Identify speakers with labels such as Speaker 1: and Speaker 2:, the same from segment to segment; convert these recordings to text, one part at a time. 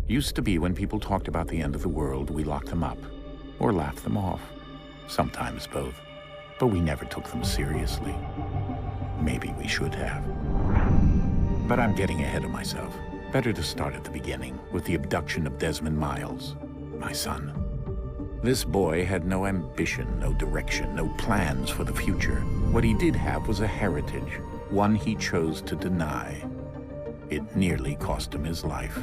Speaker 1: Used to be when people talked about the end of the world, we locked them up, or laughed them off. Sometimes both. But we never took them seriously. Maybe we should have. But I'm getting ahead of myself. Better to start at the beginning, with the abduction of Desmond Miles, my son. This boy had no ambition, no direction, no plans for the future. What he did have was a heritage, one he chose to deny. It nearly cost him his life.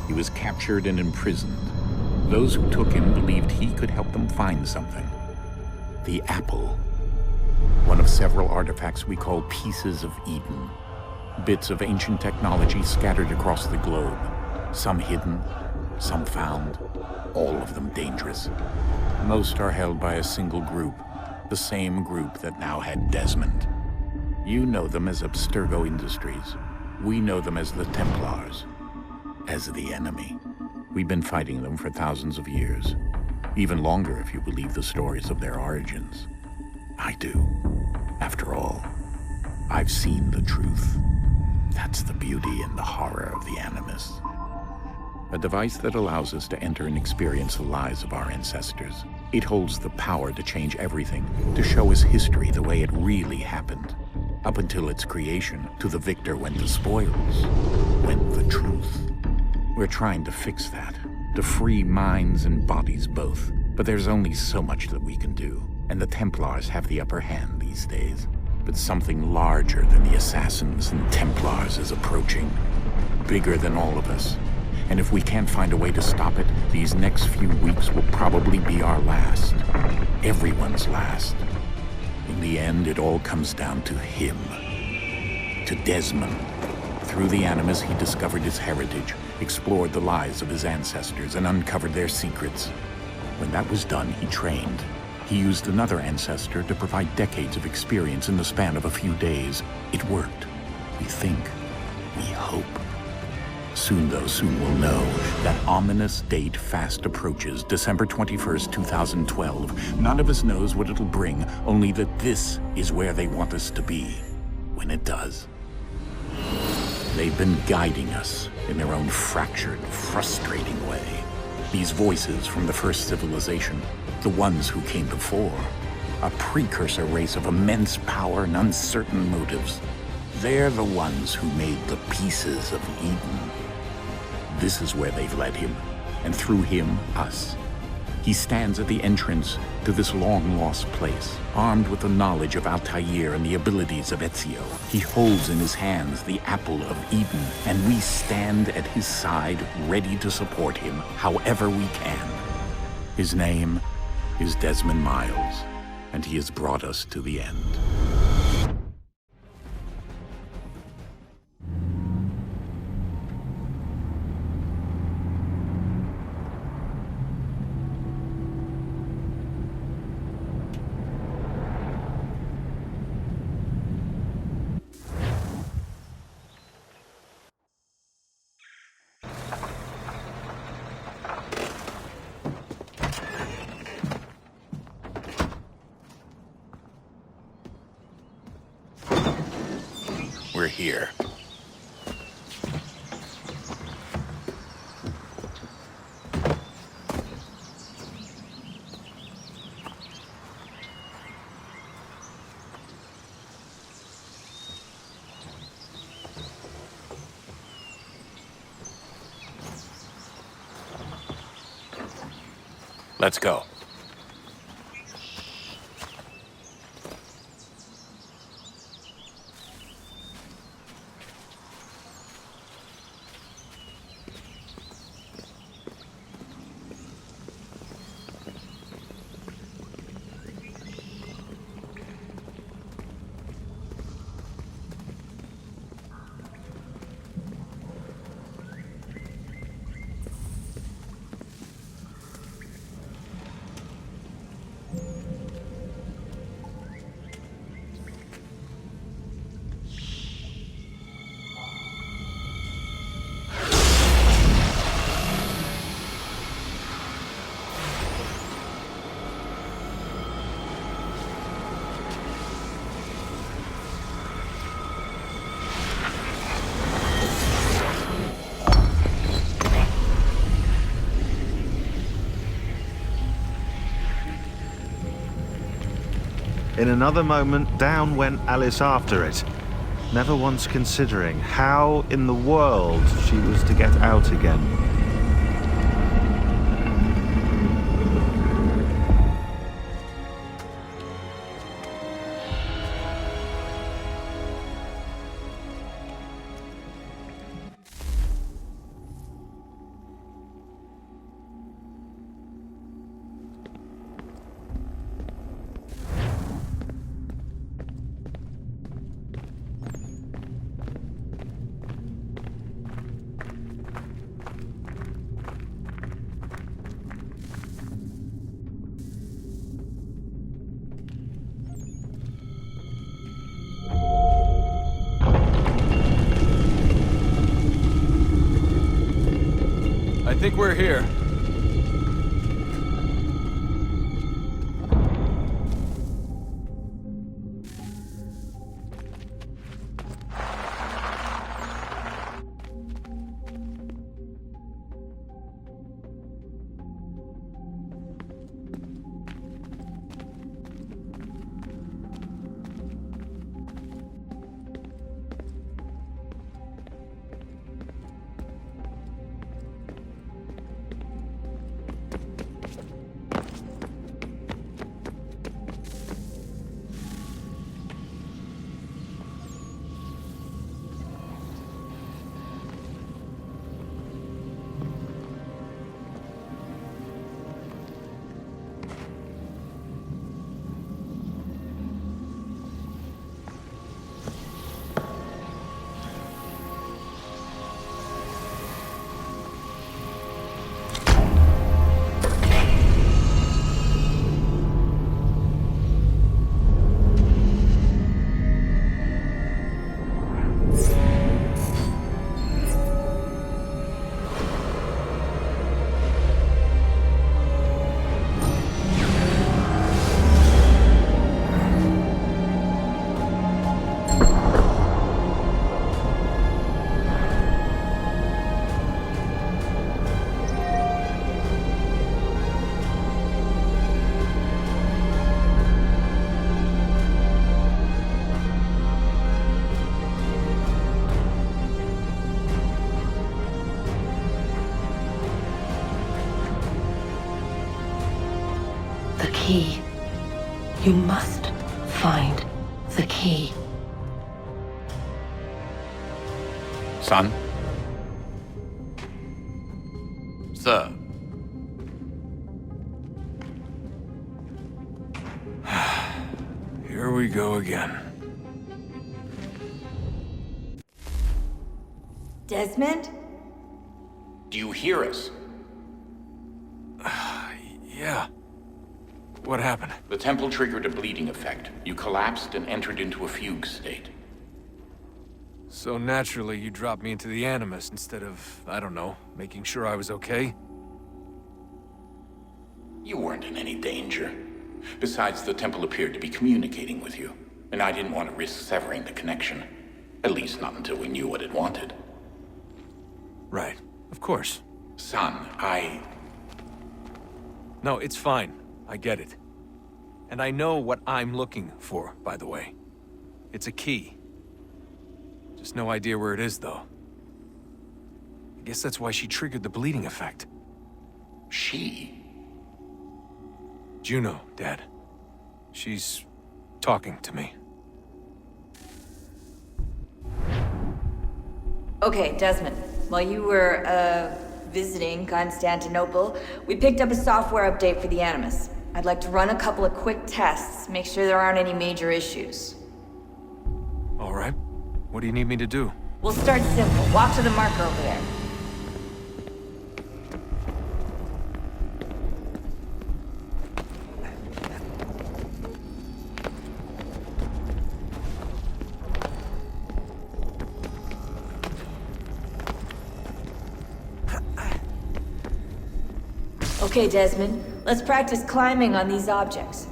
Speaker 1: He was captured and imprisoned. Those who took him believed he could help them find something. The apple. One of several artifacts we call pieces of Eden. Bits of ancient technology scattered across the globe. Some hidden, some found, all of them dangerous. Most are held by a single group, the same group that now had Desmond. You know them as Abstergo Industries. We know them as the Templars, as the enemy. We've been fighting them for thousands of years, even longer if you believe the stories of their origins. I do. After all, I've seen the truth. That's the beauty and the horror of the Animus. A device that allows us to enter and experience the lives of our ancestors. It holds the power to change everything, to show us history the way it really happened. Up until its creation, to the victor went the spoils, went the truth. We're trying to fix that, to free minds and bodies both. But there's only so much that we can do, and the Templars have the upper hand these days. But something larger than the Assassins and Templars is approaching, bigger than all of us. And if we can't find a way to stop it, these next few weeks will probably be our last. Everyone's last. In the end, it all comes down to him. To Desmond. Through the Animus, he discovered his heritage, explored the lives of his ancestors, and uncovered their secrets. When that was done, he trained. He used another ancestor to provide decades of experience in the span of a few days. It worked. We think. We hope. Soon, though, soon we'll know. That ominous date fast approaches, December 21st, 2012. None of us knows what it'll bring, only that this is where they want us to be, when it does. They've been guiding us in their own fractured, frustrating way. These voices from the first civilization, the ones who came before, a precursor race of immense power and uncertain motives. They're the ones who made the pieces of Eden. This is where they've led him, and through him, us. He stands at the entrance to this long-lost place, armed with the knowledge of Altair and the abilities of Ezio. He holds in his hands the apple of Eden, and we stand at his side, ready to support him however we can. His name is Desmond Miles, and he has brought us to the end. We're here. Let's go.
Speaker 2: In another moment, down went Alice after it, never once considering how in the world she was to get out again.
Speaker 3: I think we're here.
Speaker 4: The key. You must find the key.
Speaker 1: Son?
Speaker 3: Sir. Here we go again.
Speaker 5: Desmond?
Speaker 1: Do you hear us?
Speaker 3: Yeah. What happened?
Speaker 1: The temple triggered a bleeding effect. You collapsed and entered into a fugue state.
Speaker 3: So naturally, you dropped me into the Animus instead of, I don't know, making sure I was okay?
Speaker 1: You weren't in any danger. Besides, the temple appeared to be communicating with you, and I didn't want to risk severing the connection. At least not until we knew what it wanted.
Speaker 3: Right. Of course.
Speaker 1: Son,
Speaker 3: No, it's fine. I get it. And I know what I'm looking for, by the way. It's a key. Just no idea where it is, though. I guess that's why she triggered the bleeding effect.
Speaker 1: She?
Speaker 3: Juno, Dad. She's talking to me.
Speaker 5: Okay, Desmond. While you were, visiting Constantinople, we picked up a software update for the Animus. I'd like to run a couple of quick tests, make sure there aren't any major issues.
Speaker 3: All right. What do you need me to do?
Speaker 5: We'll start simple. Walk to the marker over there. Okay, Desmond. Let's practice climbing on these objects.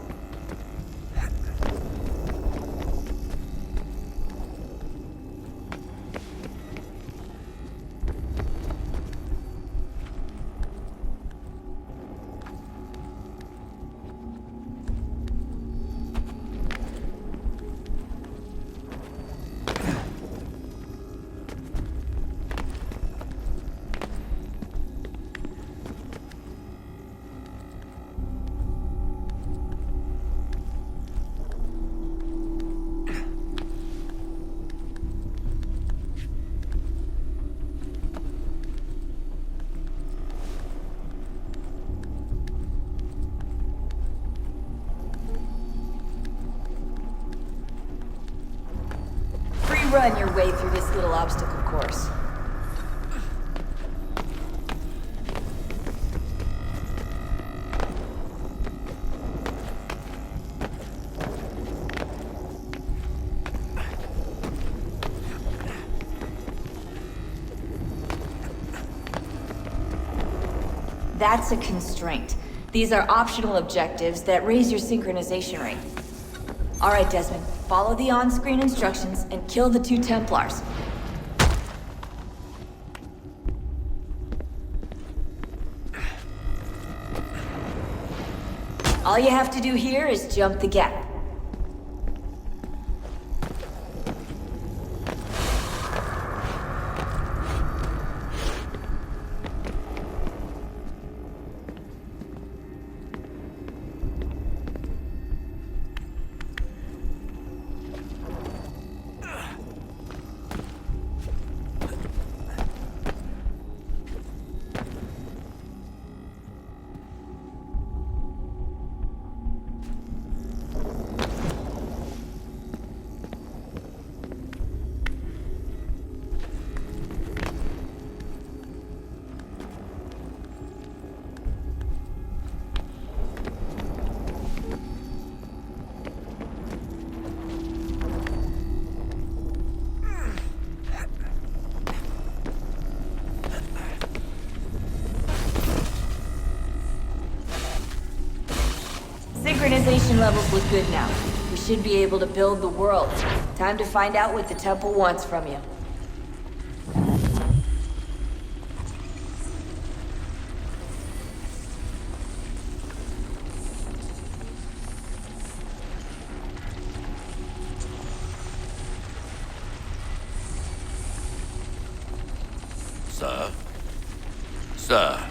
Speaker 5: run your way through this little obstacle course. That's a constraint. These are optional objectives that raise your synchronization rate. Alright, Desmond, follow the on-screen instructions and kill the 2 Templars. All you have to do here is jump the gap. Synchronization levels look good now. We should be able to build the world. Time to find out what the temple wants from you.
Speaker 6: Sir? Sir?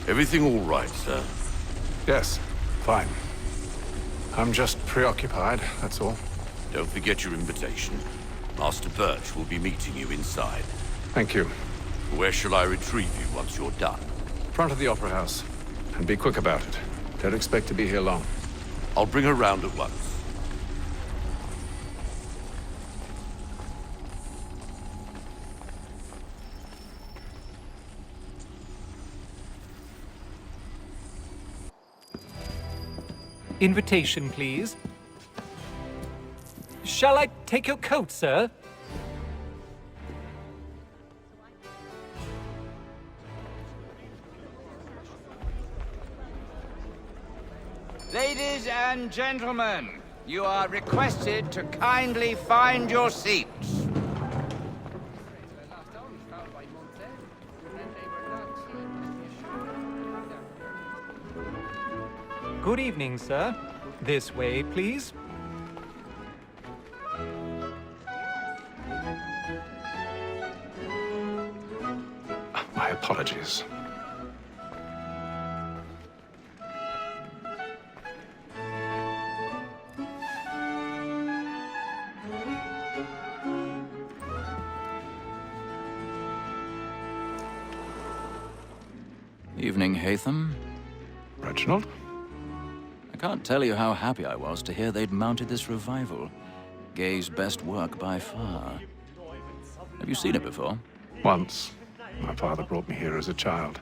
Speaker 6: Everything all right, sir?
Speaker 7: Yes, fine. I'm just preoccupied, that's all.
Speaker 6: Don't forget your invitation. Master Birch will be meeting you inside.
Speaker 7: Thank you.
Speaker 6: Where shall I retrieve you once you're done?
Speaker 7: Front of the Opera House. And be quick about it. Don't expect to be here long.
Speaker 6: I'll bring her round at once.
Speaker 8: Invitation, please. Shall I take your coat, sir?
Speaker 9: Ladies and gentlemen, you are requested to kindly find your seats.
Speaker 8: Good evening, sir. This way, please.
Speaker 7: My apologies.
Speaker 10: Evening, Hatham.
Speaker 7: Reginald?
Speaker 10: I can't tell you how happy I was to hear they'd mounted this revival. Gay's best work by far. Have you seen it before?
Speaker 7: Once. My father brought me here as a child.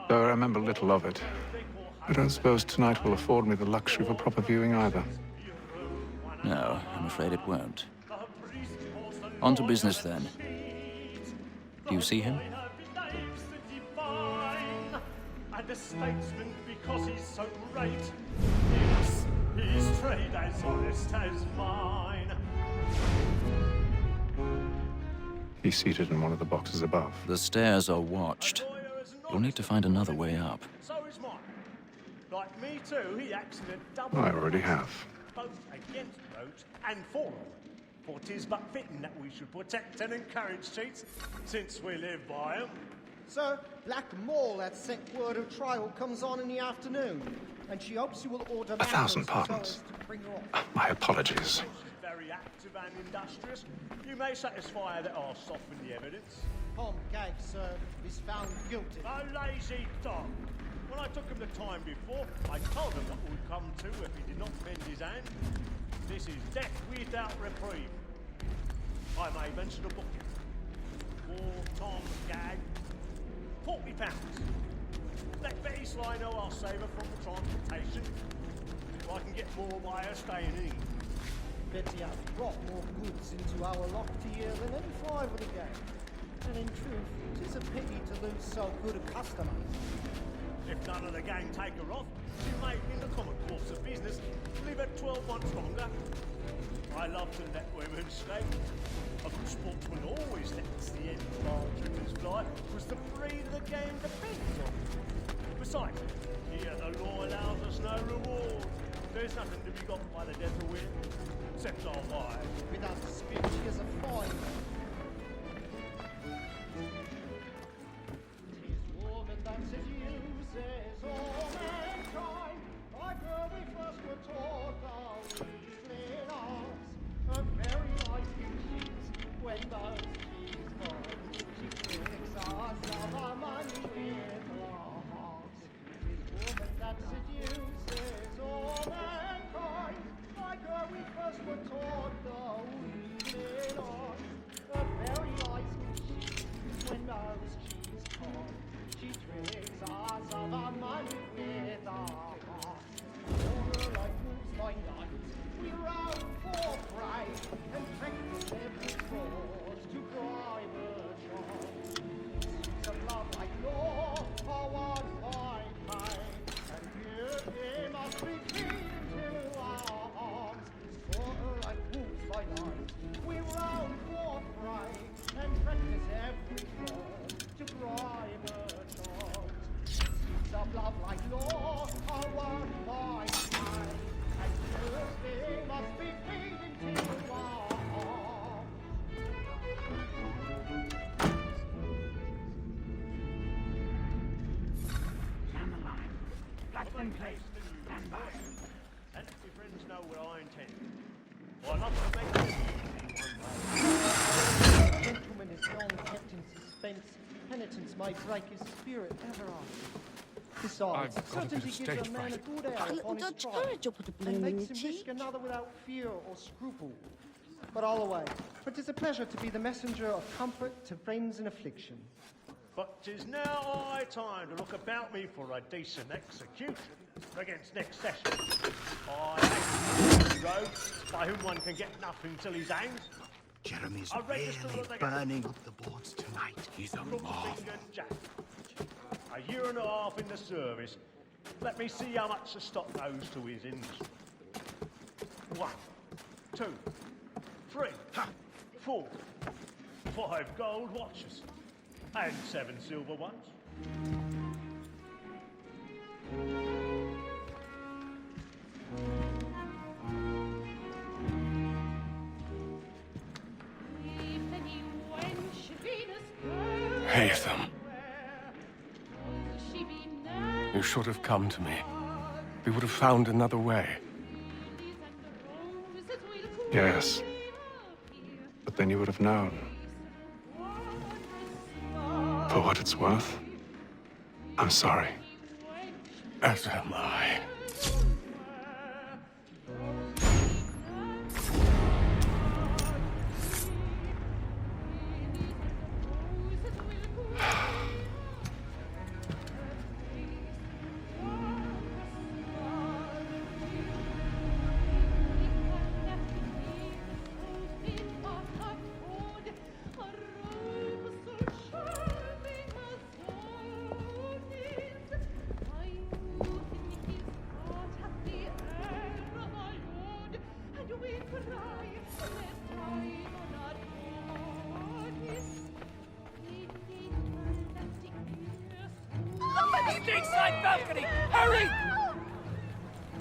Speaker 7: Though I remember little of it. I don't suppose tonight will afford me the luxury of a proper viewing either.
Speaker 10: No, I'm afraid it won't. On to business then. Do you see him?
Speaker 11: And a statesman because he's so great. His trade as honest as mine.
Speaker 7: He's seated in one of the boxes above.
Speaker 10: The stairs are watched. You'll need to find another way up.
Speaker 11: So is mine. Like me too, he acts in a double.
Speaker 7: I already have.
Speaker 11: Both against roads and for them. For 'tis but fitting that we should protect and encourage cheats, since we live by them.
Speaker 12: Sir, Black Mall had sent word of trial comes on in the afternoon, and she hopes you will order
Speaker 7: 1,000
Speaker 12: members
Speaker 7: pardons.
Speaker 12: so as to bring her off.
Speaker 7: My apologies.
Speaker 11: She's very active and industrious. You may satisfy her that I'll soften the evidence.
Speaker 12: Tom Gag, sir, is found guilty.
Speaker 11: A lazy dog. When I took him the time before, I told him what would come to if he did not bend his hand. This is death without reprieve. I may venture to book it. For Tom Gag, £40. Let Betty Sly know I'll save her from the transportation. If I can get more by her staying in.
Speaker 12: Betty has brought more goods into our locked here than any five of the gang. And in truth, it is a pity to lose so good a customer.
Speaker 11: If none of the gang take her off, she may, in the common course of business, live at 12 months longer. I love to let women stay. A good sportsman always lets the end of large women's fly, because the breed of the game depends on it. Besides, here the law allows us no reward. There's nothing to be got by the death of women, except our wives.
Speaker 12: Without dispute, she is a fine. Tis woman that seduces all mankind, like her we first were taught the weakling arts. Her very life she's when those she's born, she tricks us of our money with her hearts. Tis woman that seduces all mankind, like her we first were taught the weakling arts. Her very life she's when those she's born, she tricks us of our money with her hearts. For her like wolves by night, we roam for prey, and practice every fraud to bribe her charms. She's of love like law, for one fine pain, and beauty must be feed into our arms. For her like wolves by night, we roam for prey, and practice every fraud to bribe her charms. She's of love like law, for one fine pain, and beauty must be feed into our arms.
Speaker 11: Stand the line. Black in place. Stand by. And if your friends know what I intend. I'd love to make this easy one day.
Speaker 12: Gentleman is long kept in suspense. Penitence may break his spirit ever after. Besides,
Speaker 7: I've got a bit of
Speaker 12: certainty gives a
Speaker 7: stage
Speaker 12: man a
Speaker 7: fright.
Speaker 12: good hour upon his trial, and makes him risk another without fear or scruple. But all away, for 'tis a pleasure to be the messenger of comfort to friends in affliction.
Speaker 11: But 'tis now high time to look about me for a decent execution against next session. I hate rogues by whom one can get nothing till he's hanged.
Speaker 13: Jeremy's
Speaker 11: I'll register
Speaker 13: really
Speaker 11: what they get.
Speaker 13: burning up the boards tonight. He's a moth.
Speaker 11: Crook-fingered Jack. A year and a half in the service. Let me see how much the stock goes to his industry. 1, 2, 3, 4, 5 gold watches. And 7 silver ones.
Speaker 14: Haytham. You should have come to me. We would have found another way.
Speaker 7: Yes. But then you would have known. For what it's worth, I'm sorry.
Speaker 14: As am I.
Speaker 15: Inside balcony! Hurry!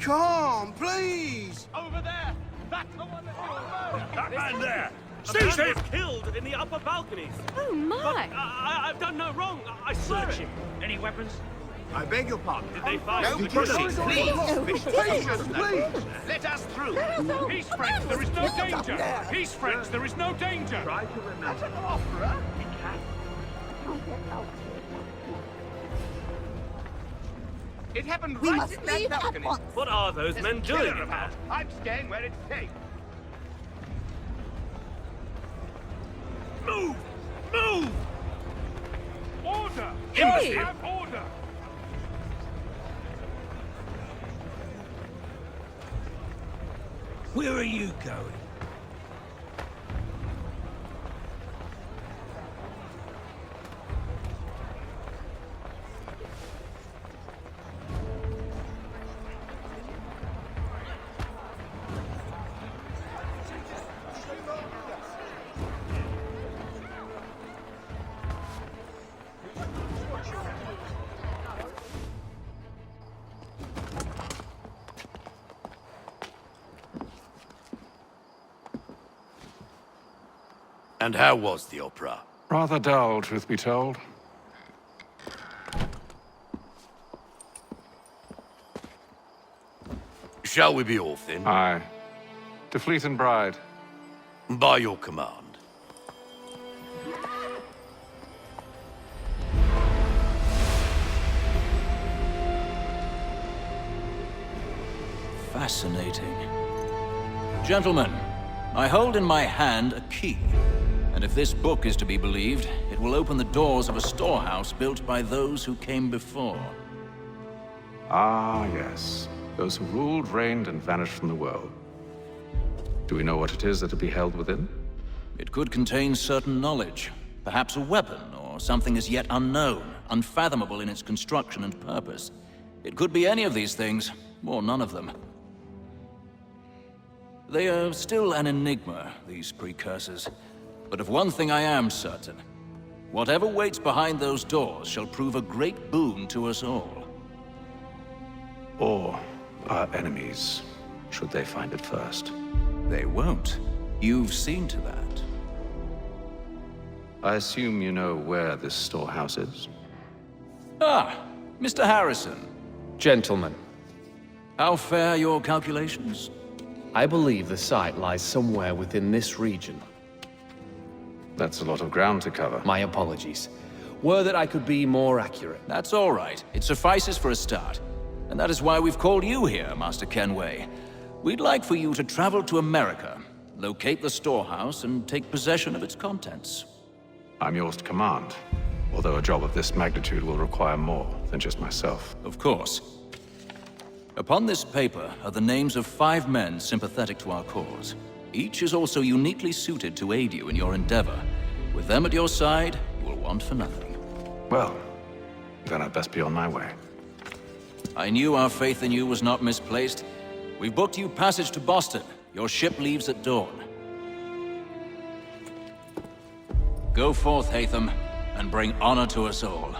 Speaker 13: Come, please!
Speaker 15: Over there! That's the one that's
Speaker 16: That man there!
Speaker 15: A
Speaker 16: Seize
Speaker 15: man
Speaker 16: him!
Speaker 15: was killed in the upper balconies.
Speaker 17: Oh, my!
Speaker 15: But I've done no wrong. I swear
Speaker 16: Search
Speaker 15: it.
Speaker 16: him. Any weapons?
Speaker 13: I beg your pardon.
Speaker 15: Did they fire?
Speaker 16: No, proceed, please.
Speaker 13: Patience, please!
Speaker 16: Let us through. Peace, friends, there is no danger. Peace, friends, there is no danger.
Speaker 13: Try to remember.
Speaker 16: It happened
Speaker 17: We
Speaker 16: right
Speaker 17: must
Speaker 16: in that
Speaker 17: leave at
Speaker 16: balcony.
Speaker 17: once.
Speaker 15: What are those
Speaker 16: There's
Speaker 15: men
Speaker 16: a
Speaker 15: doing
Speaker 16: killer
Speaker 15: about?
Speaker 16: I'm staying where it's safe. Move! Move! Order!
Speaker 5: Hey!
Speaker 16: Have order!
Speaker 17: Where are you going?
Speaker 6: And how was the opera?
Speaker 7: Rather dull, truth be told.
Speaker 6: Shall we be off then?
Speaker 7: Aye. To Fleet and Bride.
Speaker 6: By your command.
Speaker 10: Fascinating. Gentlemen, I hold in my hand a key. And if this book is to be believed, it will open the doors of a storehouse built by those who came before.
Speaker 7: Ah, yes. Those who ruled, reigned, and vanished from the world. Do we know what it is that will be held within?
Speaker 10: It could contain certain knowledge. Perhaps a weapon, or something as yet unknown, unfathomable in its construction and purpose. It could be any of these things, or none of them. They are still an enigma, these precursors. But of one thing I am certain. Whatever waits behind those doors shall prove a great boon to us all.
Speaker 7: Or our enemies, should they find it first.
Speaker 10: They won't. You've seen to that.
Speaker 7: I assume you know where this storehouse is?
Speaker 10: Ah, Mr. Harrison.
Speaker 18: Gentlemen,
Speaker 10: How fare your calculations?
Speaker 18: I believe the site lies somewhere within this region.
Speaker 7: That's a lot of ground to cover.
Speaker 18: My apologies. Were that I could be more accurate.
Speaker 10: That's all right. It suffices for a start. And that is why we've called you here, Master Kenway. We'd like for you to travel to America, locate the storehouse, and take possession of its contents.
Speaker 7: I'm yours to command, although a job of this magnitude will require more than just myself.
Speaker 10: Of course. Upon this paper are the names of 5 men sympathetic to our cause. Each is also uniquely suited to aid you in your endeavor. With them at your side, you will want for nothing.
Speaker 7: Well, then I'd best be on my way.
Speaker 10: I knew our faith in you was not misplaced. We've booked you passage to Boston. Your ship leaves at dawn. Go forth, Hatham, and bring honor to us all.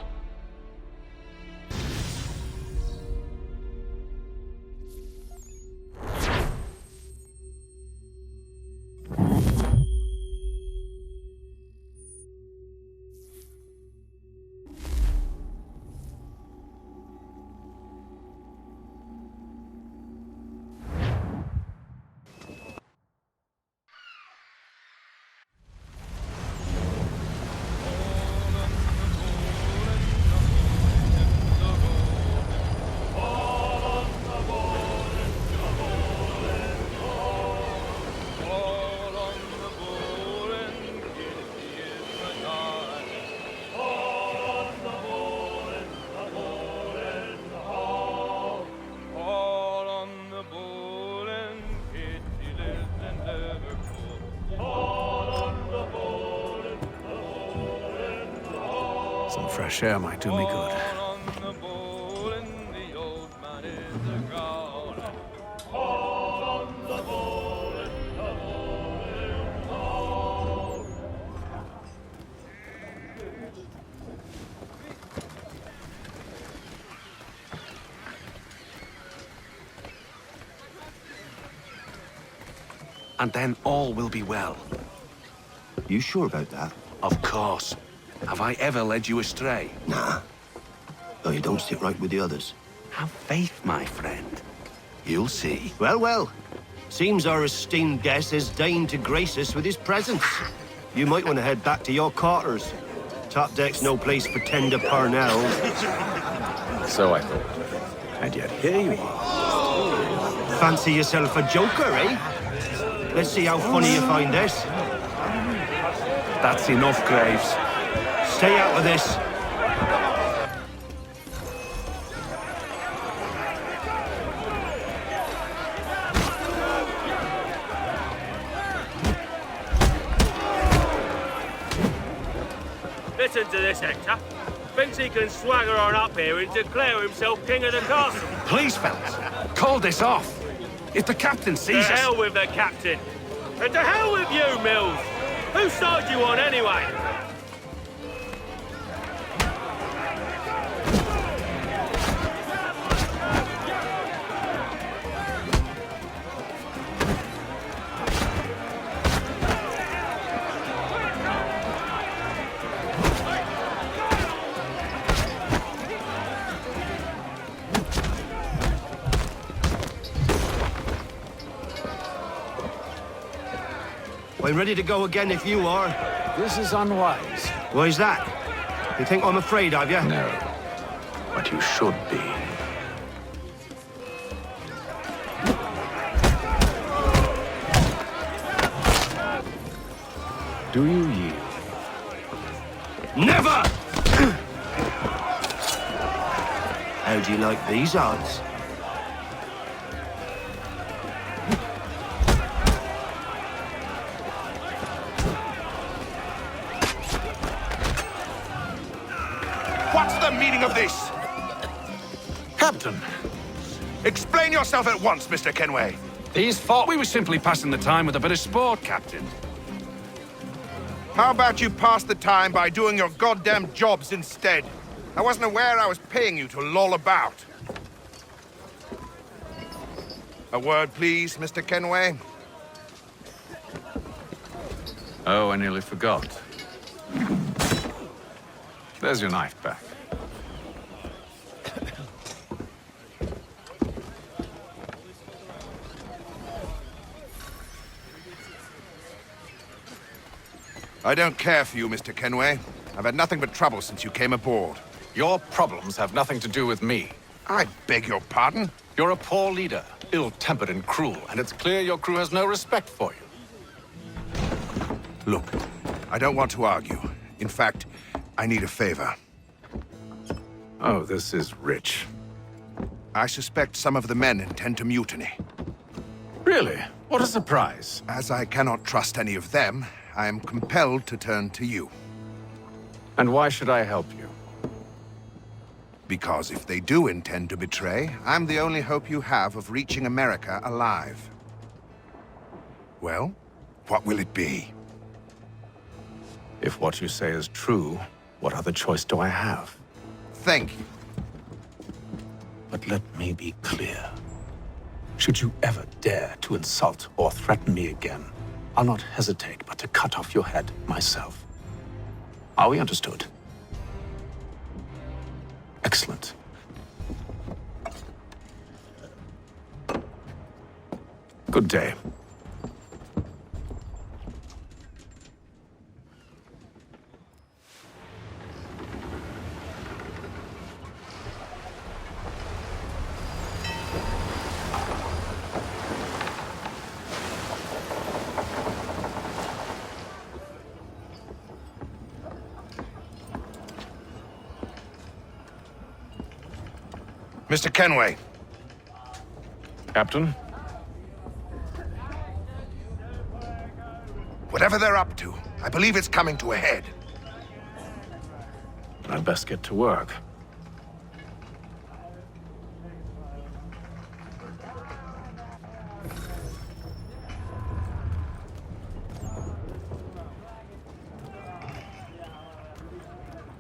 Speaker 7: Some fresh air might do me good.
Speaker 19: And then all will be well.
Speaker 20: You sure about that?
Speaker 19: Of course. Have I ever led you astray?
Speaker 20: Nah. Though you don't sit right with the others.
Speaker 19: Have faith, my friend. You'll see.
Speaker 20: Well, well. Seems our esteemed guest has deigned to grace us with his presence. You might want to head back to your quarters. Top deck's no place for tender Parnell.
Speaker 18: So I thought.
Speaker 20: And yet here you are. Fancy yourself a joker, eh? Let's see how funny you find this.
Speaker 2: That's enough, Graves.
Speaker 20: Stay out of this.
Speaker 15: Listen to this, Hector. Thinks he can swagger on up here and declare himself king of the castle.
Speaker 13: Please, fellas, call this off. If the captain
Speaker 15: To
Speaker 13: sees us...
Speaker 15: hell with the captain. And to hell with you, Mills. Whose side you on, anyway?
Speaker 20: I'm ready to go again if you are.
Speaker 7: This is unwise.
Speaker 20: Why's that? You think I'm afraid of you?
Speaker 7: No, but you should be. Do you yield?
Speaker 20: Never! How do you like these odds?
Speaker 13: What's the meaning of this? Captain, explain yourself at once, Mr. Kenway.
Speaker 16: These thought we were simply passing the time with a bit of sport, Captain.
Speaker 13: How about you pass the time by doing your goddamn jobs instead? I wasn't aware I was paying you to loll about. A word, please, Mr. Kenway.
Speaker 7: Oh, I nearly forgot. There's your knife back.
Speaker 13: I don't care for you, Mr. Kenway. I've had nothing but trouble since you came aboard.
Speaker 7: Your problems have nothing to do with me.
Speaker 13: I beg your pardon?
Speaker 7: You're a poor leader, ill-tempered and cruel, and it's clear your crew has no respect for you.
Speaker 13: Look, I don't want to argue. In fact, I need a favor.
Speaker 7: Oh, this is rich.
Speaker 13: I suspect some of the men intend to mutiny.
Speaker 7: Really? What a surprise.
Speaker 13: As I cannot trust any of them, I am compelled to turn to you.
Speaker 7: And why should I help you?
Speaker 13: Because if they do intend to betray, I'm the only hope you have of reaching America alive. Well, what will it be?
Speaker 7: If what you say is true, what other choice do I have?
Speaker 13: Thank you.
Speaker 7: But let me be clear. Should you ever dare to insult or threaten me again, I'll not hesitate but to cut off your head myself. Are we understood? Excellent. Good day.
Speaker 13: Mr. Kenway.
Speaker 7: Captain?
Speaker 13: Whatever they're up to, I believe it's coming to a head.
Speaker 7: I'd best get to work.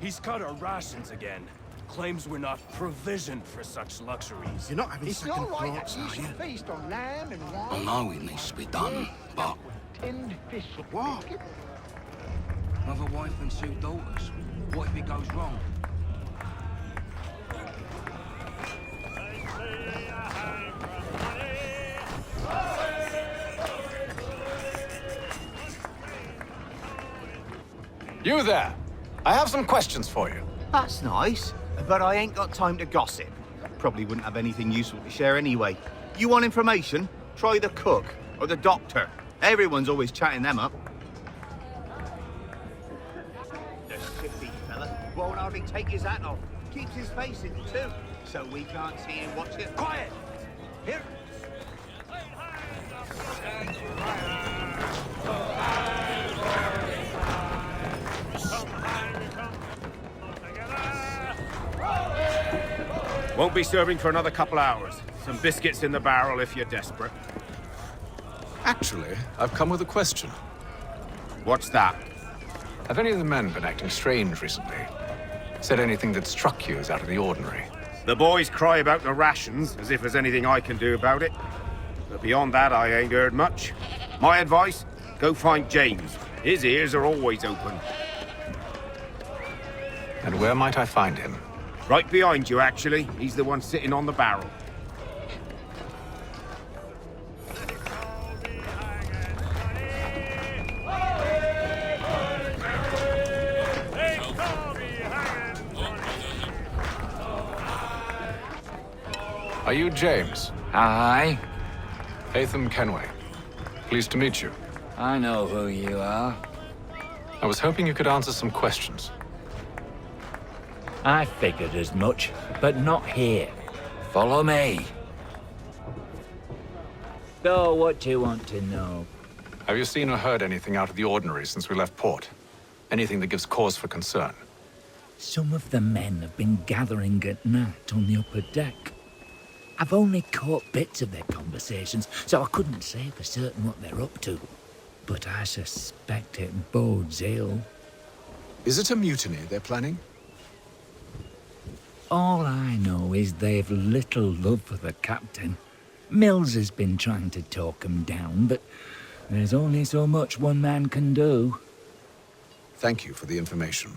Speaker 15: He's cut our rations again. Claims we're not provisioned for such luxuries.
Speaker 12: You're not having second thoughts, are you? Feast on lamb and wine.
Speaker 19: I know it needs to be done, but...
Speaker 12: Tinned fish.
Speaker 19: What? Mother, wife and 2 daughters. What if it goes wrong?
Speaker 7: You there! I have some questions for you.
Speaker 17: That's nice, but I ain't got time to gossip. Probably wouldn't have anything useful to share anyway. You want information? Try the cook or the doctor. Everyone's always chatting them up. Won't hardly take his hat off. Keeps his face hidden too, so we can't see him watch it. Quiet! Here.
Speaker 9: Won't be serving for another couple hours. Some biscuits in the barrel if you're desperate.
Speaker 21: Actually, I've come with a question.
Speaker 9: What's that?
Speaker 21: Have any of the men been acting strange recently? Said anything that struck you as out of the ordinary?
Speaker 9: The boys cry about the rations, as if there's anything I can do about it. But beyond that, I ain't heard much. My advice, go find James. His ears are always open.
Speaker 21: And where might I find him?
Speaker 9: Right behind you, actually. He's the one sitting on the barrel.
Speaker 21: Are you James?
Speaker 19: Aye.
Speaker 21: Hatham Kenway. Pleased to meet you.
Speaker 19: I know who you are.
Speaker 21: I was hoping you could answer some questions.
Speaker 19: I figured as much, but not here. Follow me. So, what do you want to know?
Speaker 21: Have you seen or heard anything out of the ordinary since we left port? Anything that gives cause for concern?
Speaker 19: Some of the men have been gathering at night on the upper deck. I've only caught bits of their conversations, so I couldn't say for certain what they're up to. But I suspect it bodes ill.
Speaker 21: Is it a mutiny they're planning?
Speaker 19: All I know is they've little love for the captain. Mills has been trying to talk him down, but there's only so much one man can do.
Speaker 21: Thank you for the information.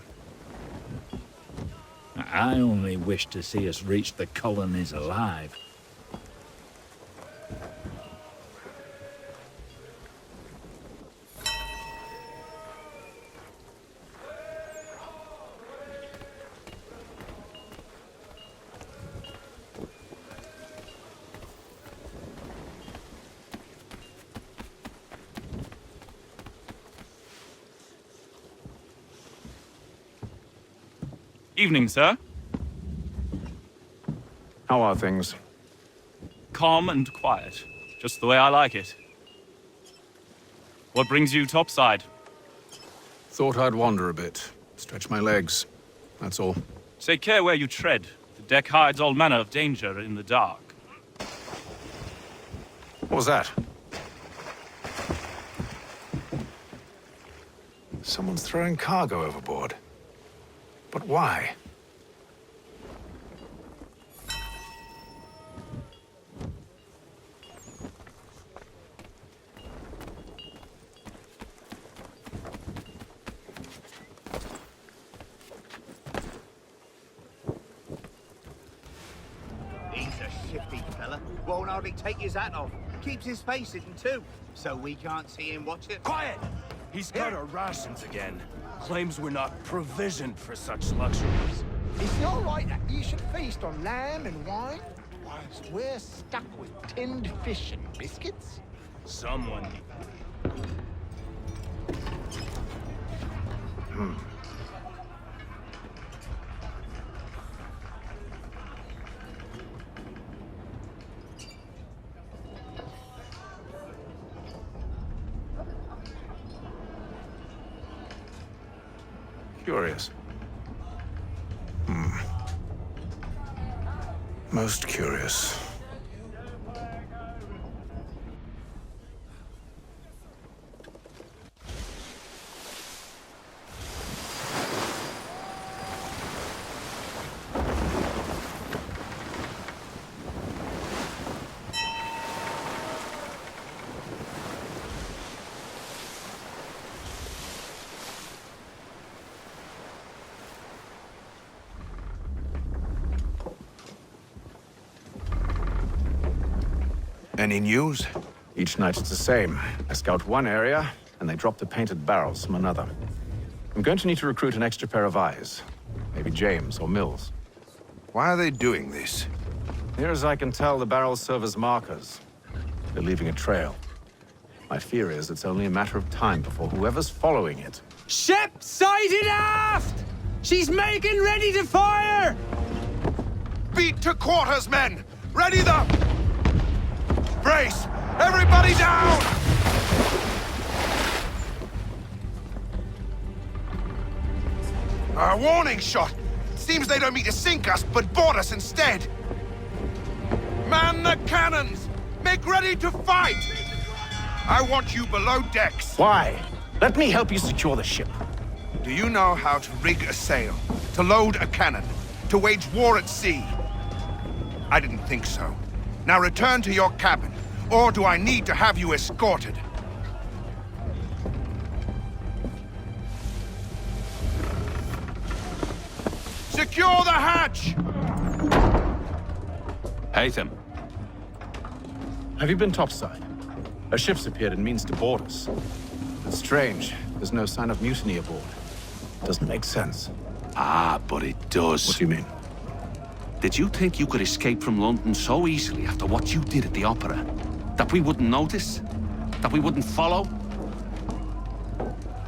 Speaker 19: I only wish to see us reach the colonies alive.
Speaker 22: Evening, sir.
Speaker 21: How are things?
Speaker 22: Calm and quiet. Just the way I like it. What brings you topside?
Speaker 21: Thought I'd wander a bit. Stretch my legs. That's all.
Speaker 22: Take care where you tread. The deck hides all manner of danger in the dark.
Speaker 21: What was that? Someone's throwing cargo overboard. But why?
Speaker 17: He's a shifty fella. Won't hardly take his hat off. Keeps his face hidden too, so we can't see him watch it.
Speaker 15: Quiet! He's cut our rations again. Claims we're not provisioned for such luxuries.
Speaker 23: Is it all right that you should feast on lamb and wine, whilst we're stuck with tinned fish and biscuits?
Speaker 15: Someone...
Speaker 21: Curious. Most curious.
Speaker 13: Any news?
Speaker 21: Each night it's the same. I scout one area, and they drop the painted barrels from another. I'm going to need to recruit an extra pair of eyes. Maybe James or Mills.
Speaker 13: Why are they doing this?
Speaker 21: Near as I can tell, the barrels serve as markers. They're leaving a trail. My fear is it's only a matter of time before whoever's following it...
Speaker 24: Ship sighted aft!
Speaker 1: She's making ready to fire!
Speaker 13: Beat to quarters, men! Ready the... Brace! Everybody down! A warning shot! Seems they don't mean to sink us, but board us instead! Man the cannons! Make ready to fight! I want you below decks.
Speaker 7: Why? Let me help you secure the ship.
Speaker 13: Do you know how to rig a sail? To load a cannon? To wage war at sea? I didn't think so. Now return to your cabin, or do I need to have you escorted? Secure the hatch!
Speaker 10: Haytham.
Speaker 21: Have you been topside? A ship's appeared and means to board us. It's strange. There's no sign of mutiny aboard. Doesn't make sense.
Speaker 6: Ah, but it does.
Speaker 21: What do you mean?
Speaker 6: Did you think you could escape from London so easily after what you did at the opera? That we wouldn't notice? That we wouldn't follow?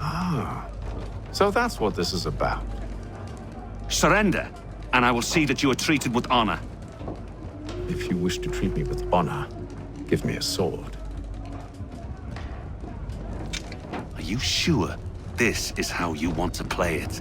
Speaker 21: Ah. So that's what this is about.
Speaker 6: Surrender, and I will see that you are treated with honor.
Speaker 21: If you wish to treat me with honor, give me a sword.
Speaker 6: Are you sure this is how you want to play it?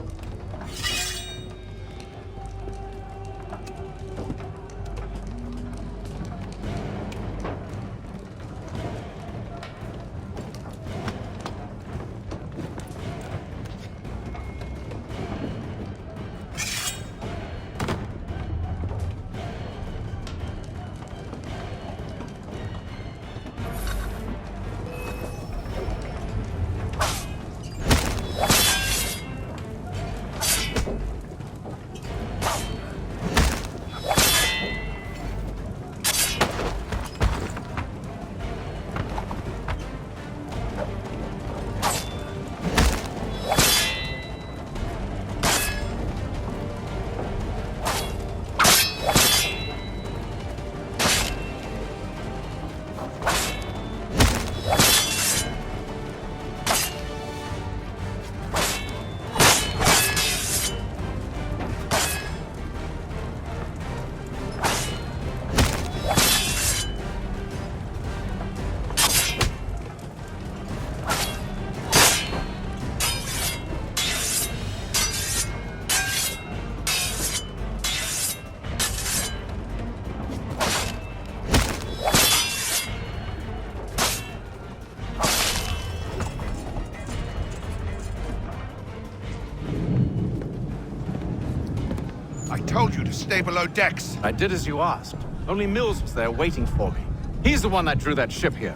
Speaker 13: I told you to stay below decks.
Speaker 21: I did as you asked. Only Mills was there waiting for me. He's the one that drew that ship here.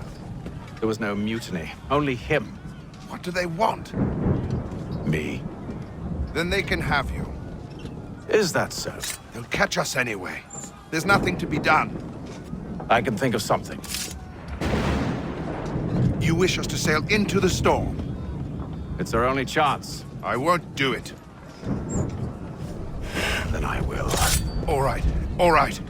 Speaker 21: There was no mutiny, only him.
Speaker 13: What do they want?
Speaker 21: Me.
Speaker 13: Then they can have you.
Speaker 21: Is that so?
Speaker 13: They'll catch us anyway. There's nothing to be done.
Speaker 21: I can think of something.
Speaker 13: You wish us to sail into the storm?
Speaker 21: It's our only chance.
Speaker 13: I won't do it.
Speaker 21: Then I will.
Speaker 13: All right, all right.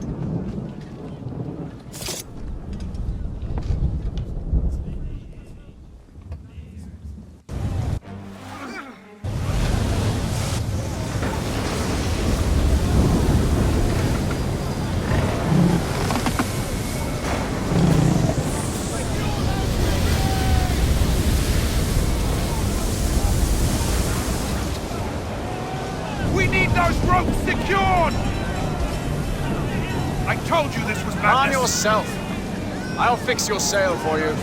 Speaker 13: We need those ropes secured! I told you this was madness.
Speaker 1: On yourself. I'll fix your sail for you.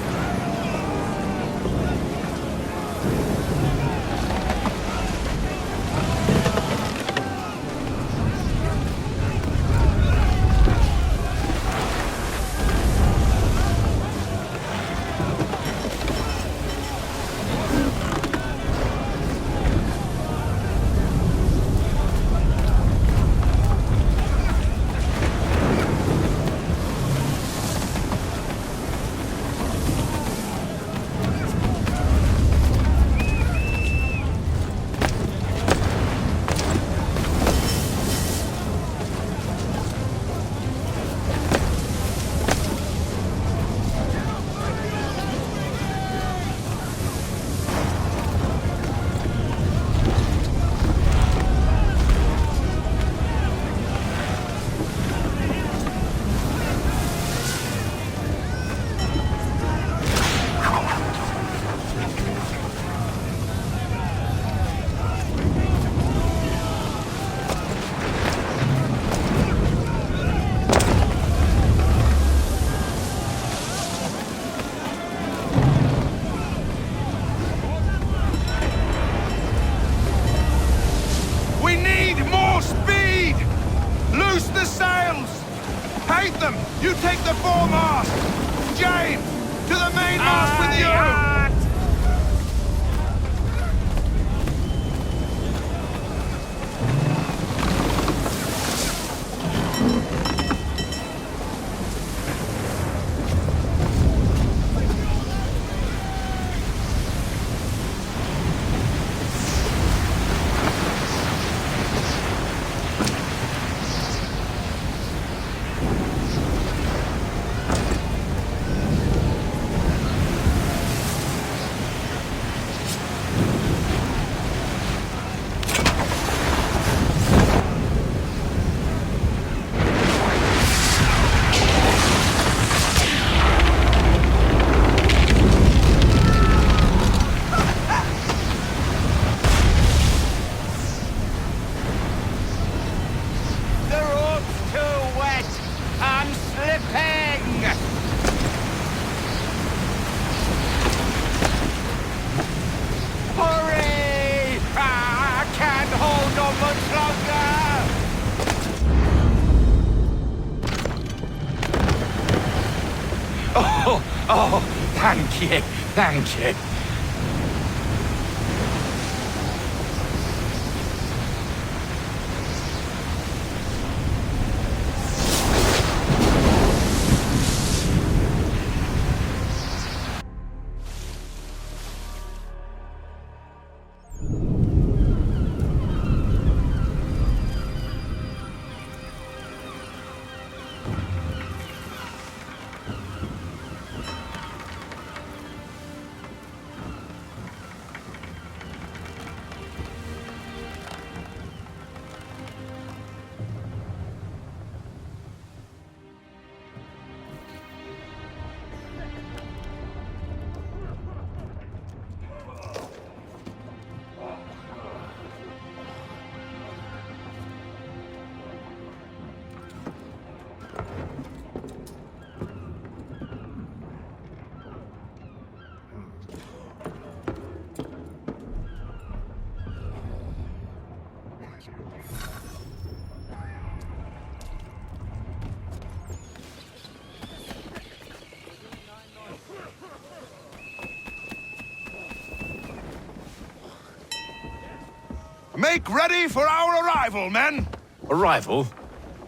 Speaker 23: you, thank you.
Speaker 13: Make ready for our arrival, men!
Speaker 21: Arrival?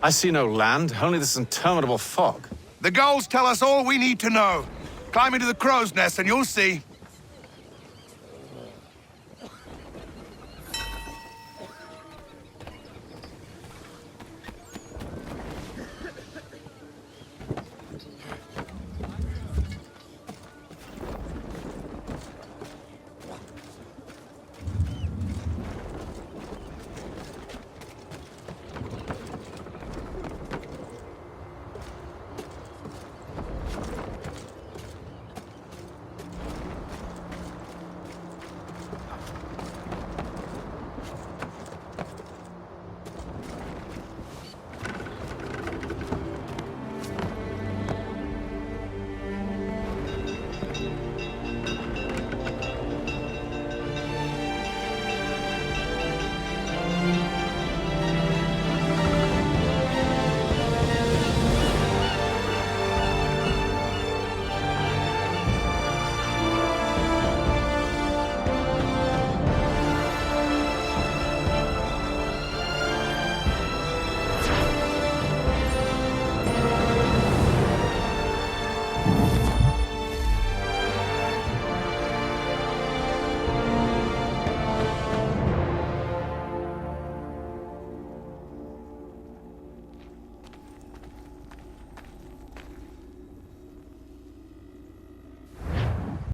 Speaker 21: I see no land, only this interminable fog.
Speaker 13: The gulls tell us all we need to know. Climb into the crow's nest and you'll see.